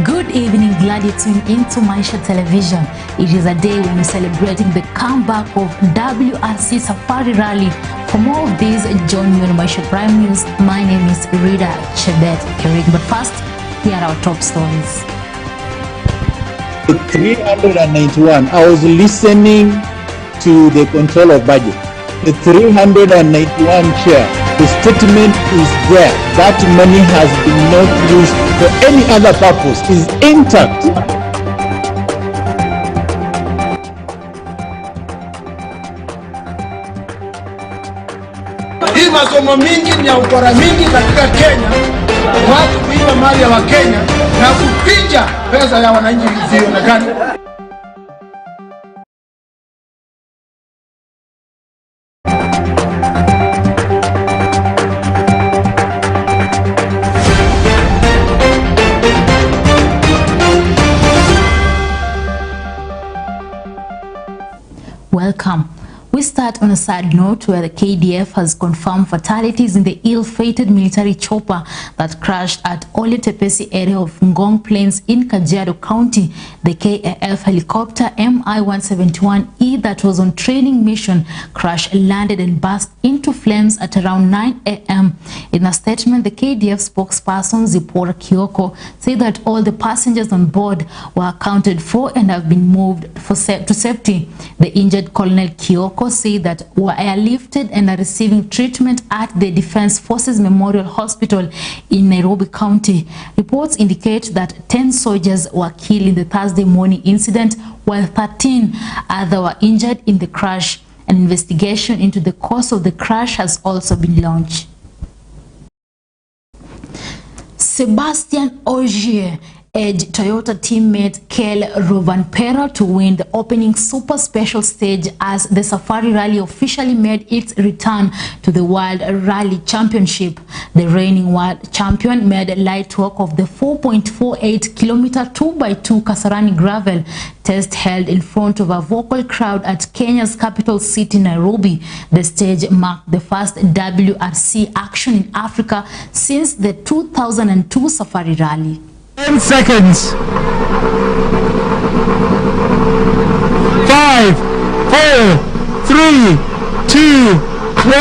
Good evening, glad you tuned into Maisha Television. It is a day when we're celebrating the comeback of WRC Safari Rally. For more of these, join me on Maisha Prime News. My name is Rida Chebet Kerig. But first, here are our top stories. 391. I was listening to the control of budget. The 391 chair. The statement is there. That money has been not used for any other purpose. Is intact. Hii masomo mingi ni ya ukora mingi katika Kenya. Watu kuiba mali ya Wakenya na kupiga pesa ya wananchi isionekane. Welcome. We start on a sad note where the KDF has confirmed fatalities in the ill-fated military chopper that crashed at Ole Tepesi area of Ngong Plains in Kajiado County. The KAF helicopter MI-171E that was on training mission crashed, landed and burst into flames at around 9 a.m. In a statement, the KDF spokesperson Zipporah Kioko said that all the passengers on board were accounted for and have been moved to safety. The injured Colonel Kioko said that were airlifted and are receiving treatment at the Defense Forces Memorial Hospital in Nairobi County. Reports indicate that 10 soldiers were killed in the Thursday morning incident, while 13 others were injured in the crash. An investigation into the cause of the crash has also been launched. Sebastian Ogier edged Toyota teammate Kel Rovanpera to win the opening super special stage as the Safari Rally officially made its return to the World Rally Championship. The reigning world champion made light work of the 4.48-kilometer 2x2 Kasarani gravel test held in front of a vocal crowd at Kenya's capital city, Nairobi. The stage marked the first WRC action in Africa since the 2002 Safari Rally. 10 seconds. 5, 4, 3, 2, 1.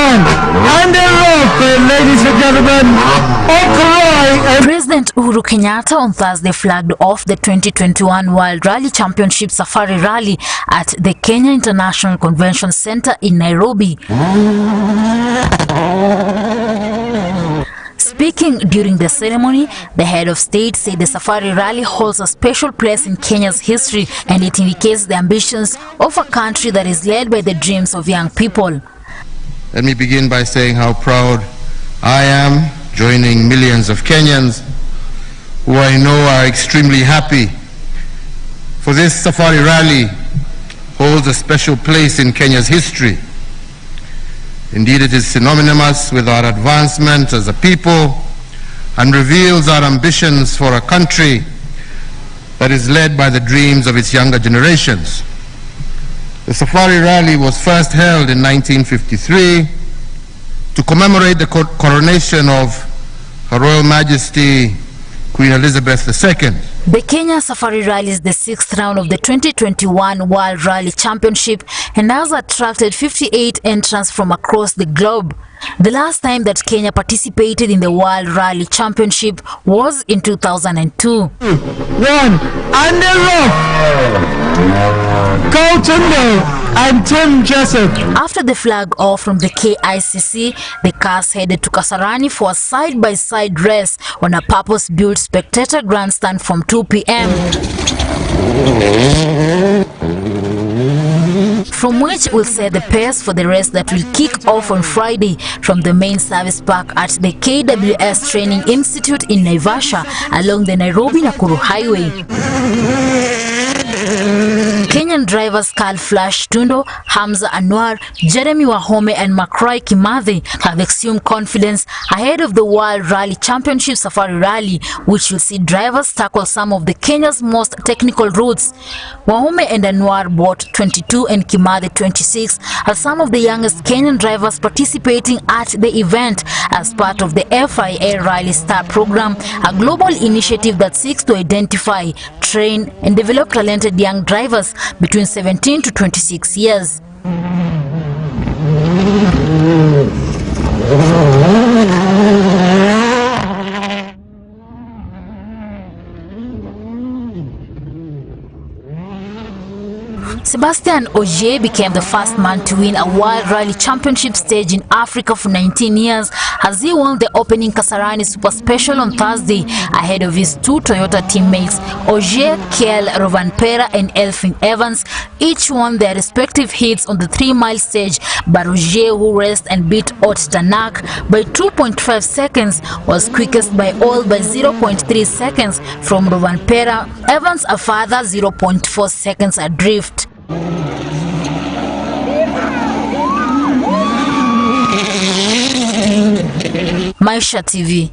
And they're off, ladies and gentlemen. President Uhuru Kenyatta on Thursday flagged off the 2021 World Rally Championship Safari Rally at the Kenya International Convention Center in Nairobi. Speaking during the ceremony, the head of state said the Safari Rally holds a special place in Kenya's history and it indicates the ambitions of a country that is led by the dreams of young people. Let me begin by saying how proud I am, joining millions of Kenyans who I know are extremely happy. For this Safari Rally holds a special place in Kenya's history. Indeed, it is synonymous with our advancement as a people and reveals our ambitions for a country that is led by the dreams of its younger generations. The Safari Rally was first held in 1953 to commemorate the coronation of Her Royal Majesty Queen Elizabeth II. The Kenya Safari Rally is the 6th round of the 2021 World Rally Championship and has attracted 58 entrants from across the globe. The last time that Kenya participated in the World Rally Championship was in 2002. 1, and they're off. Colton and Tim Jessup. After the flag off from the KICC, the cars headed to Kasarani for a side-by-side race on a purpose-built spectator grandstand from 2 p.m. from which will set the pace for the race that will kick off on Friday from the main service park at the KWS Training Institute in Naivasha along the Nairobi-Nakuru Highway. Kenyan drivers Carl Flash Tundo, Hamza Anwar, Jeremy Wahome and Makrai Kimathi have exhumed confidence ahead of the World Rally Championship Safari Rally, which will see drivers tackle some of the Kenya's most technical routes. Wahome and Anwar, both 22 and Kimathi 26, are some of the youngest Kenyan drivers participating at the event as part of the FIA Rally Star program, a global initiative that seeks to identify, train and develop talented young drivers between 17 to 26 years. Sebastian Ogier became the first man to win a World Rally Championship stage in Africa for 19 years as he won the opening Kasarani Super Special on Thursday ahead of his two Toyota teammates Ogier, Kel Rovanpera and Elfin Evans. Each won their respective heats on the 3-mile stage, but Ogier, who raced and beat Ot Tanak by 2.5 seconds, was quickest by all by 0.3 seconds from Rovanpera. Evans a further 0.4 seconds adrift. Maisha Tv.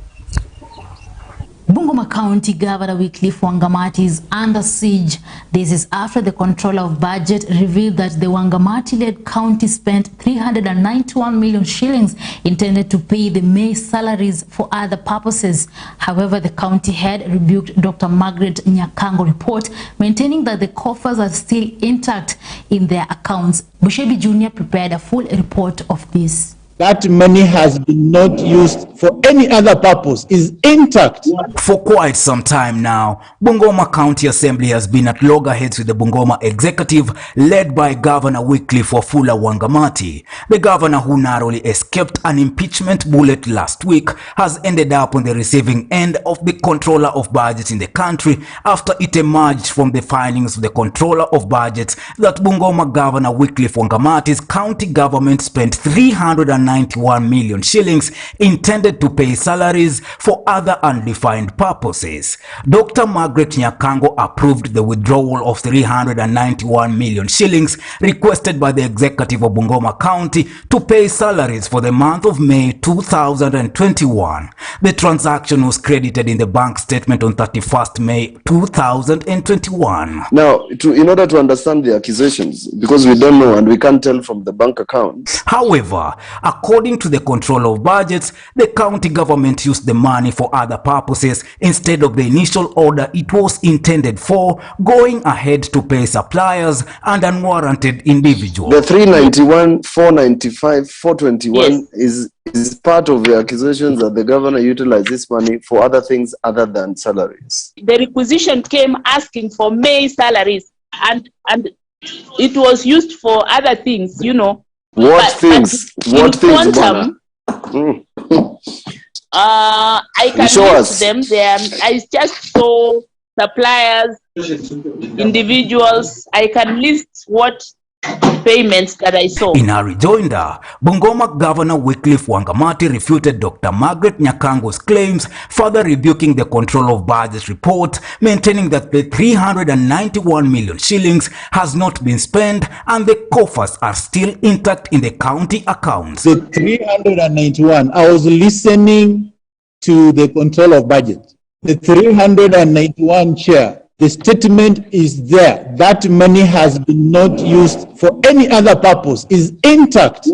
Bungoma County Governor Wycliffe Wangamati is under siege. This is after the Controller of Budget revealed that the Wangamati-led county spent 391 million shillings intended to pay the May's salaries for other purposes. However, the county head rebuked Dr. Margaret Nyakango report, maintaining that the coffers are still intact in their accounts. Bushebi Jr. prepared a full report of this. that money has been not used for any other purpose is intact. For quite some time now, Bungoma County Assembly has been at loggerheads with the Bungoma executive led by Governor Wycliffe Wafula Wangamati. The governor, who narrowly escaped an impeachment bullet last week, has ended up on the receiving end of the controller of budgets in the country after it emerged from the findings of the controller of budgets that Bungoma Governor Wycliffe Wangamati's county government spent 391 million shillings intended to pay salaries for other undefined purposes. Dr. Margaret Nyakango approved the withdrawal of 391 million shillings requested by the executive of Bungoma County to pay salaries for the month of May 2021. The transaction was credited in the bank statement on 31st May 2021. Now, in order to understand the accusations, because we don't know and we can't tell from the bank account. However, according to the controller of budgets, the county government used the money for other purposes instead of the initial order it was intended for, going ahead to pay suppliers and unwarranted individuals. The 391, 495, 421 is part of the accusations that the governor utilized this money for other things other than salaries. The requisition came asking for May salaries, and it was used for other things, you know. What things? What things? Quantum, I can list them. I just saw suppliers, individuals. I can list what payments that I saw. In a rejoinder, Bungoma Governor Wycliffe Wangamati refuted Dr. Margaret Nyakango's claims, further rebuking the Control of Budgets report, maintaining that the 391 million shillings has not been spent and the coffers are still intact in the county accounts. The 391, I was listening to the Control of Budget. The 391 chair, the statement is there. That money has been not used for any other purpose, is intact.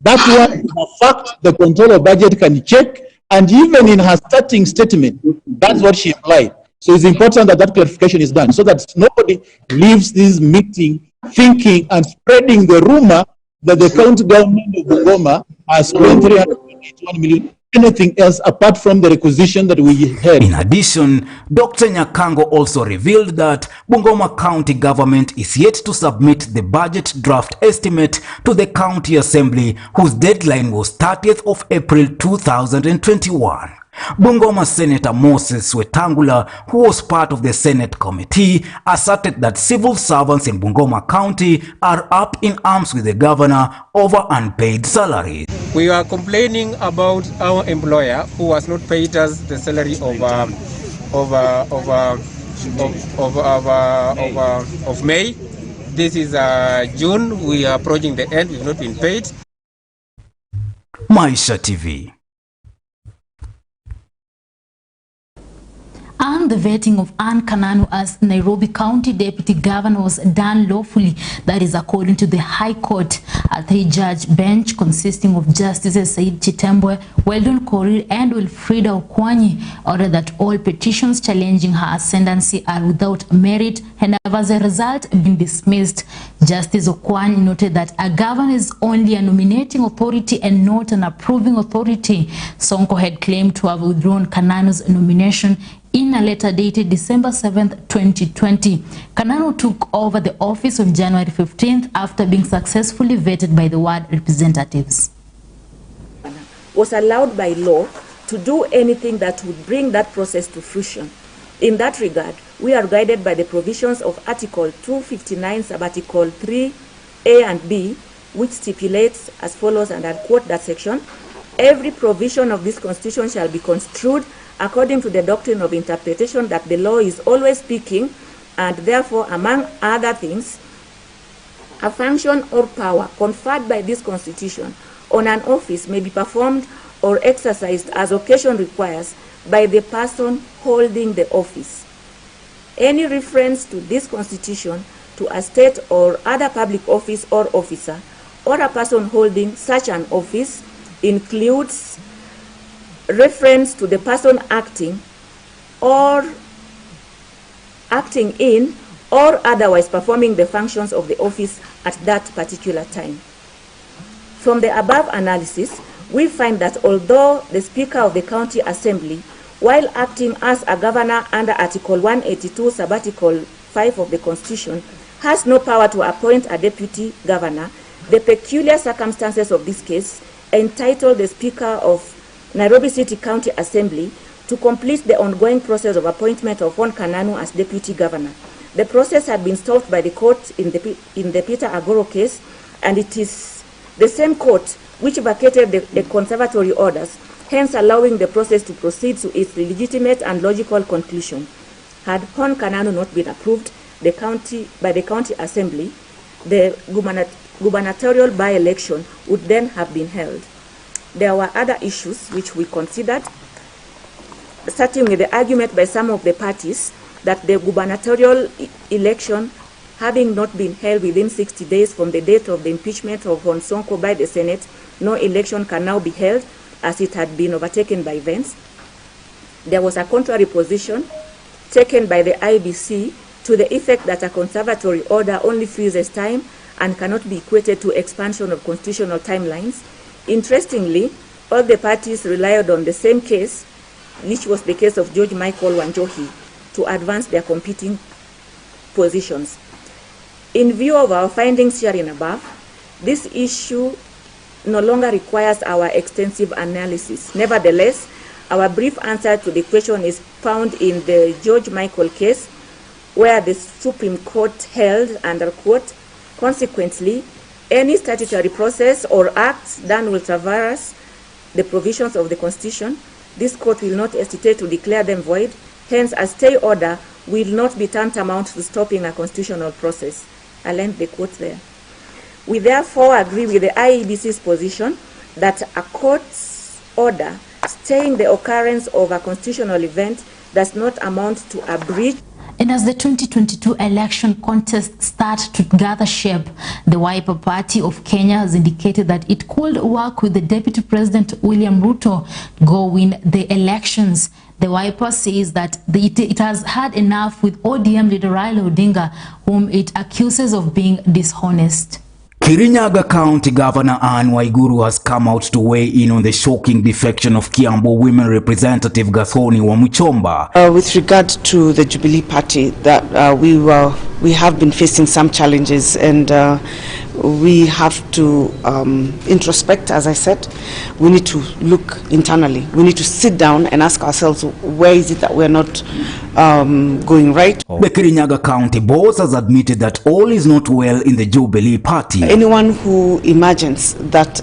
That one is a fact the Control of Budget can check, and even in her starting statement, that's what she implied. So it's important that that clarification is done so that nobody leaves this meeting thinking and spreading the rumor that the county government of Bungoma has spent 381 million. Anything else apart from the requisition that we had. In addition, Dr. Nyakango also revealed that Bungoma County government is yet to submit the budget draft estimate to the County Assembly, whose deadline was 30th of April 2021. Bungoma Senator Moses Wetangula, who was part of the Senate committee, asserted that civil servants in Bungoma County are up in arms with the governor over unpaid salaries. We are complaining about our employer who has not paid us the salary of May. This is June. We are approaching the end. We've not been paid. Maisha TV. And the vetting of Anne Kananu as Nairobi County Deputy Governor was done lawfully. That is according to the High Court. A three-judge bench consisting of Justices Said Chitembwe, Weldon Korir and Wilfrida Okwanyi ordered that all petitions challenging her ascendancy are without merit and have as a result been dismissed. Justice Okwanyi noted that a governor is only a nominating authority and not an approving authority. Sonko had claimed to have withdrawn Kananu's nomination in a letter dated December 7th, 2020. Kananu took over the office on January 15th after being successfully vetted by the ward representatives. Was allowed by law to do anything that would bring that process to fruition. In that regard, we are guided by the provisions of Article 259, Sub-Article 3A and B, which stipulates as follows, and I quote that section: every provision of this Constitution shall be construed according to the doctrine of interpretation that the law is always speaking, and therefore, among other things, a function or power conferred by this Constitution on an office may be performed or exercised as occasion requires by the person holding the office. Any reference to this Constitution to a state or other public office or officer or a person holding such an office includes reference to the person acting in or otherwise performing the functions of the office at that particular time. From the above analysis, we find that although the Speaker of the County Assembly, while acting as a governor under Article 182, Subarticle 5 of the Constitution, has no power to appoint a deputy governor, the peculiar circumstances of this case entitle the Speaker of Nairobi City County Assembly to complete the ongoing process of appointment of Hon Kananu as deputy governor. The process had been stopped by the court in the Peter Agoro case, and it is the same court which vacated the conservatory orders, hence allowing the process to proceed to its legitimate and logical conclusion. Had Hon Kananu not been approved by the county assembly, the gubernatorial by-election would then have been held. There were other issues which we considered, starting with the argument by some of the parties that the gubernatorial election, having not been held within 60 days from the date of the impeachment of Hon Sonko by the Senate, no election can now be held as it had been overtaken by events. There was a contrary position taken by the IBC to the effect that a conservatory order only freezes time and cannot be equated to expansion of constitutional timelines. Interestingly, all the parties relied on the same case, which was the case of George Michael Wanjohi, to advance their competing positions. In view of our findings herein above, this issue no longer requires our extensive analysis. Nevertheless, our brief answer to the question is found in the George Michael case, where the Supreme Court held, under quote, consequently, any statutory process or acts done will traverse the provisions of the Constitution. This court will not hesitate to declare them void. Hence, a stay order will not be tantamount to stopping a constitutional process. I'll end the quote there. We therefore agree with the IEBC's position that a court's order staying the occurrence of a constitutional event does not amount to a breach. And as the 2022 election contest starts to gather shape, the Wiper Party of Kenya has indicated that it could work with the Deputy President William Ruto to go win the elections. The Wiper says that it has had enough with ODM leader Raila Odinga, whom it accuses of being dishonest. Kirinyaga County Governor Anne Waiguru has come out to weigh in on the shocking defection of Kiambu Women Representative Gathoni Wamuchomba. With regard to the Jubilee Party, that we have been facing some challenges, and we have to introspect. As I said, we need to look internally. We need to sit down and ask ourselves, where is it that we're not going right? The Kirinyaga County boss has admitted that all is not well in the Jubilee Party. Anyone who imagines that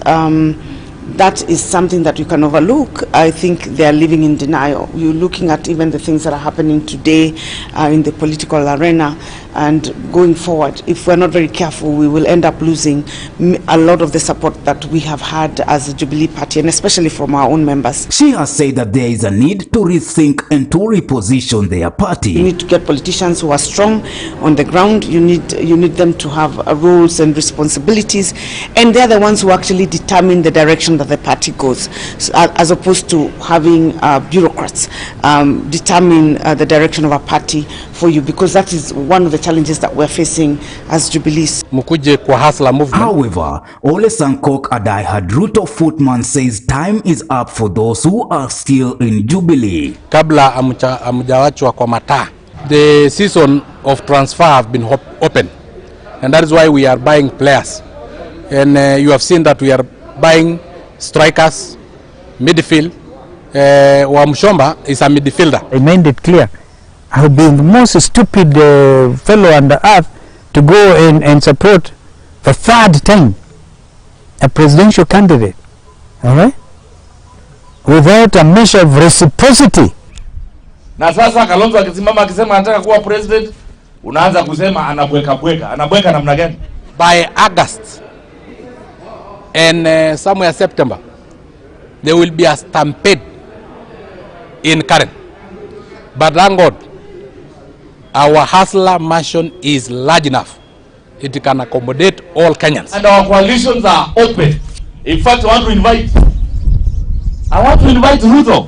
that is something that you can overlook, I think they are living in denial. You're looking at even the things that are happening today in the political arena, and going forward, if we're not very careful, we will end up losing a lot of the support that we have had as a Jubilee Party, and especially from our own members. She has said that there is a need to rethink and to reposition their party. You need to get politicians who are strong on the ground. You need them to have roles and responsibilities, and they're the ones who actually determine the direction that the party goes, as opposed to having bureaucrats determine the direction of a party for you, because that is one of the challenges that we're facing as Jubilees. However, Ole Sankok, a diehard Ruto footman, says time is up for those who are still in Jubilee. Kabla amjawachwa kwa mataa, the season of transfer have been open, and that is why we are buying players, and you have seen that we are buying strikers, midfield. Wamuchomba is a midfielder. I made it clear, I have been the most stupid fellow on the earth to go and support the third time a presidential candidate, all right, without a measure of reciprocity. Na sasa Kalonzo akisimama akisema anataka kuwa president, unaanza kusema anabweka namna gani? By August and somewhere September, there will be a stampede in Karen. But thank God, our hustler mansion is large enough. It can accommodate all Kenyans. And our coalitions are open. In fact, I want to invite Ruto.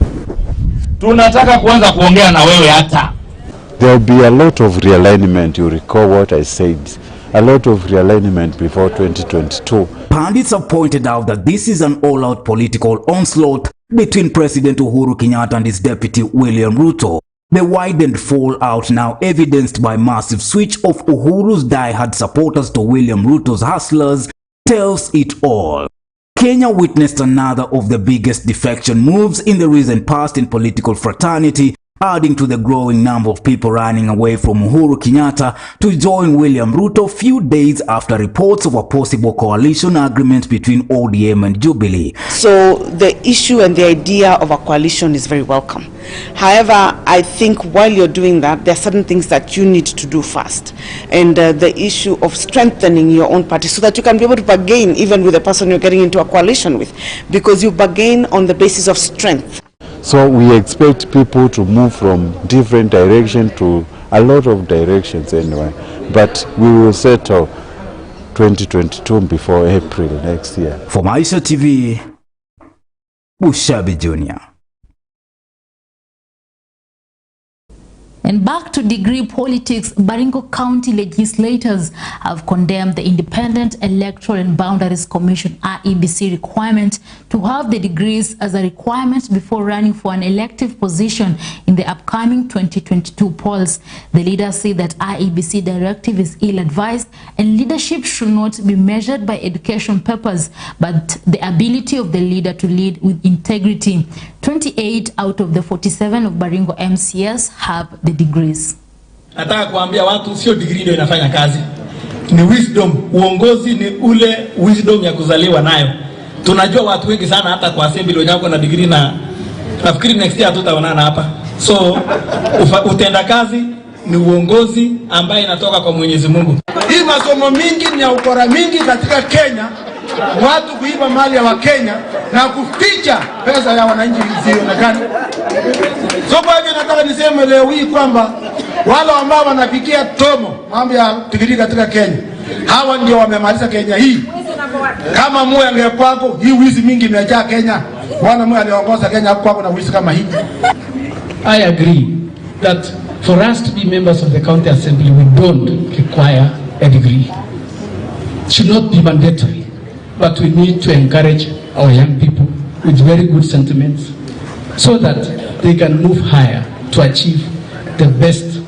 Tunataka kuanza kuongea na wewe hata. There will be a lot of realignment. You recall what I said a lot of realignment before 2022. Pundits have pointed out that this is an all-out political onslaught between President Uhuru Kenyatta and his deputy William Ruto. The widened fallout, now evidenced by massive switch of Uhuru's die-hard supporters to William Ruto's hustlers, tells it all. Kenya witnessed another of the biggest defection moves in the recent past in political fraternity, adding to the growing number of people running away from Uhuru Kenyatta to join William Ruto few days after reports of a possible coalition agreement between ODM and Jubilee. So the issue and the idea of a coalition is very welcome. However, I think while you're doing that, there are certain things that you need to do first. And the issue of strengthening your own party so that you can be able to bargain even with the person you're getting into a coalition with, because you bargain on the basis of strength. So we expect people to move from different directions to a lot of directions anyway. But we will settle 2022 before April next year. For Maisha TV, Bushabi Jr. And back to degree politics, Bungoma County legislators have condemned the Independent Electoral and Boundaries Commission (IEBC) requirement to have the degrees as a requirement before running for an elective position in the upcoming 2022 polls. The leaders say that IEBC directive is ill-advised and leadership should not be measured by education papers, but the ability of the leader to lead with integrity. 28 out of the 47 of Baringo MCS have the degrees. Nataka kuambia watu sio degree ndio inafanya kazi. Ni wisdom, uongozi ni ule wisdom ya kuzaliwa nayo. Tunajua watu wengi sana hata kwa assembly wenyewe na degree na nafikiri next year tutaonana hapa. So utenda kazi ni uongozi ambaye inatoka kwa Mwenyezi Mungu. Hii masomo mingi ni ya ukora mingi katika Kenya. Watu kuiba mali ya Wakenya na kuficha pesa ya wananchi isionekane. So kwa hivyo nataka niseme leo hii kwamba wale ambao wanafikia tomo mambo ya degree katika Kenya, hawa ndio wamemaliza Kenya hii. Kama Moi angekuwako, hii wizi mingi imejaa Kenya. Bwana Moi aliongoza Kenya hakuwa na wizi kama hii. I agree that for us to be members of the county assembly, we don't require a degree. It should not be mandatory. But we need to encourage our young people with very good sentiments so that they can move higher to achieve the best.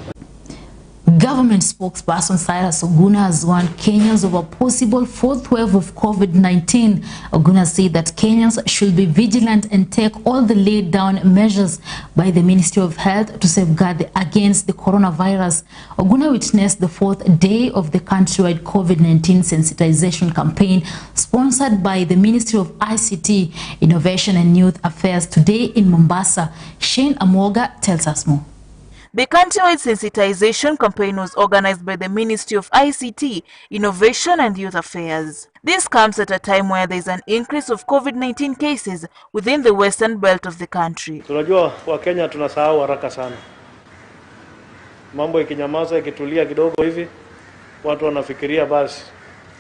Government spokesperson Cyrus Oguna has warned Kenyans of a possible fourth wave of COVID-19. Oguna said that Kenyans should be vigilant and take all the laid down measures by the Ministry of Health to safeguard against the coronavirus. Oguna witnessed the fourth day of the countrywide COVID-19 sensitization campaign sponsored by the Ministry of ICT, Innovation and Youth Affairs today in Mombasa. Shane Amoga tells us more. The countrywide sensitization campaign was organized by the Ministry of ICT, Innovation and Youth Affairs. This comes at a time where there is an increase of COVID-19 cases within the western belt of the country. Tunajua Wakenya tunasahau haraka sana. Mambo ikinyamaza ikitulia kidogo hivi, watu wanafikiria basi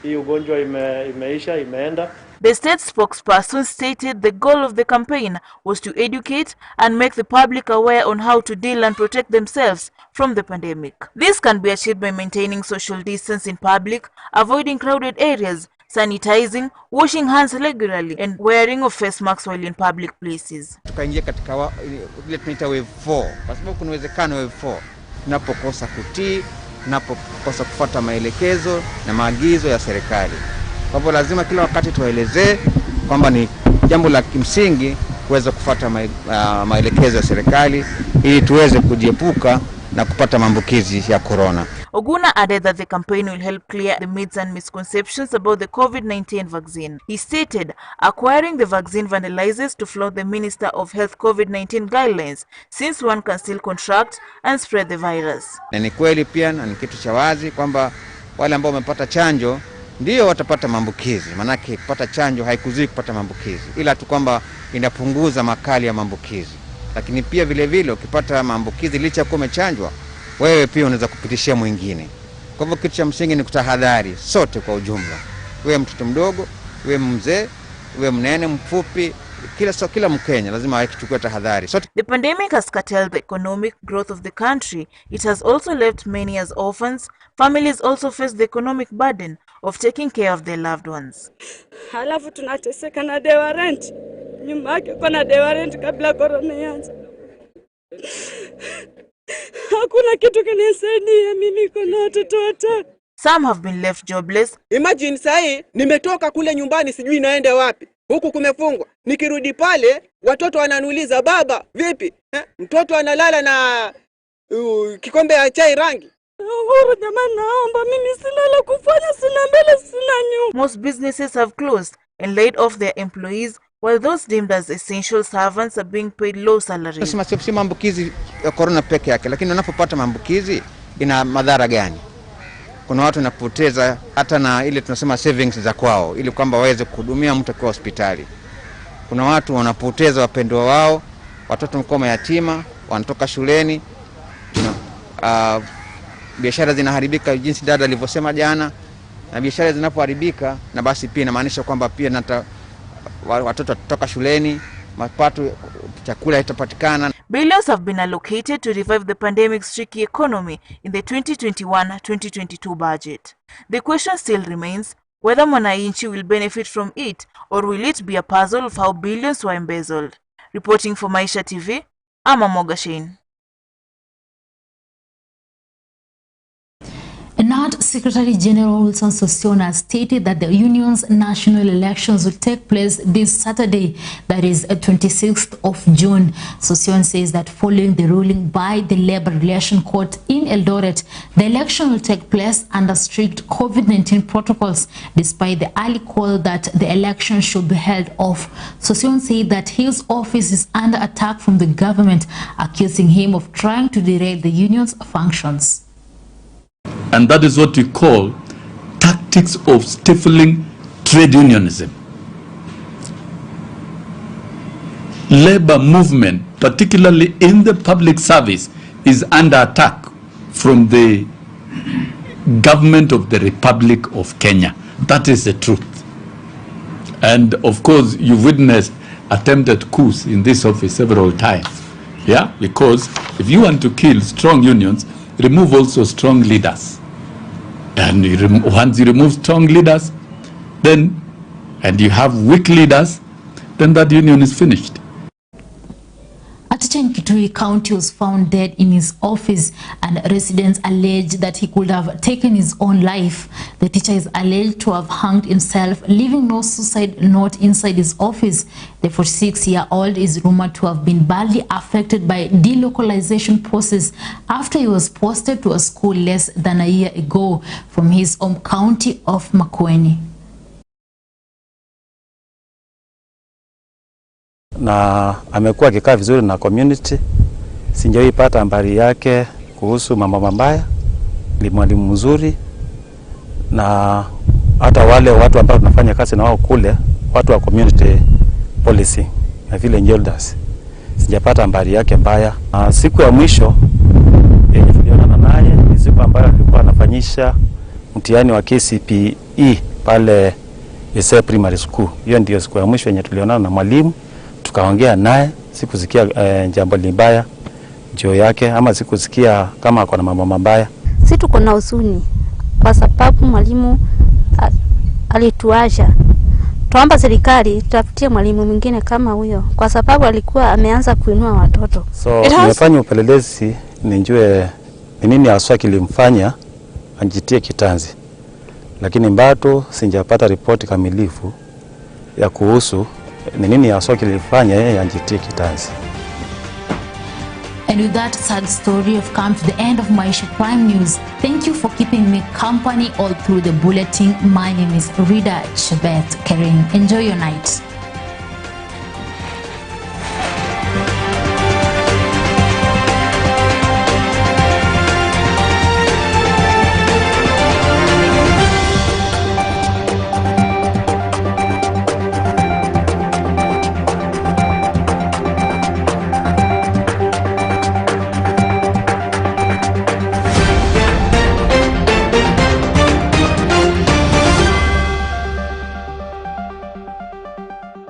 hii ugonjwa imeisha, imeenda. The state spokesperson stated the goal of the campaign was to educate and make the public aware on how to deal and protect themselves from the pandemic. This can be achieved by maintaining social distance in public, avoiding crowded areas, sanitizing, washing hands regularly, and wearing of face masks while in public places. Tukaingia katika ile tunaita wave 4 kwa sababu kuna uwezekano wave 4 tunapokosa kutii, tunapokosa kufuata maelekezo na maagizo ya serikali. Kwa hivyo lazima kila wakati tuelezee kwamba ni jambo la kimsingi kuweza kufuata maelekezo ya serikali ili tuweze kujiepuka na kupata maambukizi ya corona. Oguna added that the campaign will help clear the myths and misconceptions about the COVID-19 vaccine. He stated, acquiring the vaccine vandalizes to flout the Minister of Health COVID-19 guidelines, since one can still contract and spread the virus. Na ni kweli pia na ni kitu cha wazi kwamba wale ambao wamepata chanjo ndio watapata maambukizi. Manake kupata chanjo haikuzuii kupata maambukizi, ila tu kwamba inapunguza makali ya maambukizi. Lakini pia vile vile ukipata maambukizi licha kuwa umechanjwa, wewe pia unaweza kupitishia mwingine. Kwa hivyo kitu cha msingi ni kutahadhari sote kwa ujumla. Wewe mtoto mdogo, wewe mzee, wewe mnene, mfupi, kila Mkenya lazima akichukue tahadhari. The pandemic has curtailed the economic growth of the country. It has also left many as orphans. Families also face the economic burden of taking care of their loved ones. Halafu tunateseka na dewa rent. Nyumba yake kuna dewa rent kabla corona ianze. Hakuna kitu kinisaidia mimi, kuna watoto watatu. Some have been left jobless. Imagine sahi nimetoka kule nyumbani sijui naenda wapi. Huku kumefungwa. Nikirudi pale watoto wananuliza baba vipi? Mtoto analala na kikombe ya chai rangi. Jamani, naomba mimi sina la kufanya, sina mbele sina nyuma. Most businesses have closed and laid off their employees, while those deemed as essential servants are being paid low salaries. Si maambukizi ya corona peke yake, lakini unapopata maambukizi ina madhara gani? Kuna watu wanapoteza hata na ile tunasema savings za kwao ili kwamba waweze kuhudumia mtu kwa hospitali. Kuna watu wanapoteza wapendwa wao, watoto mko mayatima, wanatoka shuleni. Biashara zinaharibika jinsi dada alivyosema jana, na biashara zinapoharibika na basi pia inamaanisha kwamba pia watoto watatoka shuleni, mapato chakula haitapatikana. Billions have been allocated to revive the pandemic's tricky economy in the 2021-2022 budget. The question still remains whether Mwananchi will benefit from it, or will it be a puzzle of how billions were embezzled. Reporting for Maisha TV, I'm Mogashane. NARD Secretary General Wilson Sonar stated that the union's national elections will take place this Saturday, that is 26th of June. Sonar says that following the ruling by the Labor Relations Court in Eldoret, the election will take place under strict COVID-19 protocols, despite the early call that the election should be held off. Sonar said that his office is under attack from the government, accusing him of trying to derail the union's functions. And that is what we call tactics of stifling trade unionism. Labor movement, particularly in the public service, is under attack from the government of the Republic of Kenya. That is the truth. And of course, you've witnessed attempted coups in this office several times. Yeah, because if you want to kill strong unions, remove also strong leaders. And once you remove strong leaders, then, and you have weak leaders, then that union is finished. A teacher in Kitui County was found dead in his office, and residents allege that he could have taken his own life. The teacher is alleged to have hanged himself, leaving no suicide note inside his office. The 46-year-old is rumored to have been badly affected by delocalization process after he was posted to a school less than a year ago from his home county of Makueni. Na amekuwa akikaa vizuri na community. Sijawahi pata habari yake kuhusu mambo mabaya. Ni mwalimu mzuri, na hata wale watu ambao tunafanya kazi na wao kule, watu wa community policy na vile elders, sijapata habari yake mbaya. Siku ya mwisho yenye tulionana naye ni siku ambayo alikuwa anafanyisha mtihani wa KCPE pale Ise Primary School. Hiyo ndio siku ya mwisho yenye tulionana na mwalimu, tukaongea naye. Sikusikia jambo libaya juu yake, ama sikusikia kama ako na mambo mabaya. Sisi tuko na huzuni kwa sababu mwalimu alituacha. Tuomba serikali tafutie mwalimu mwingine kama huyo, kwa sababu alikuwa ameanza kuinua watoto. So nimefanya upelelezi nijue ni nini haswa kilimfanya anjitie kitanzi, lakini bado sijapata ripoti kamilifu ya kuhusu ni nini haswa kilifanya yeye anjitie kitanzi. And with that sad story, we've come to the end of Maisha Prime News. Thank you for keeping me company all through the bulletin. My name is Rida Chebet Kering. Enjoy your night.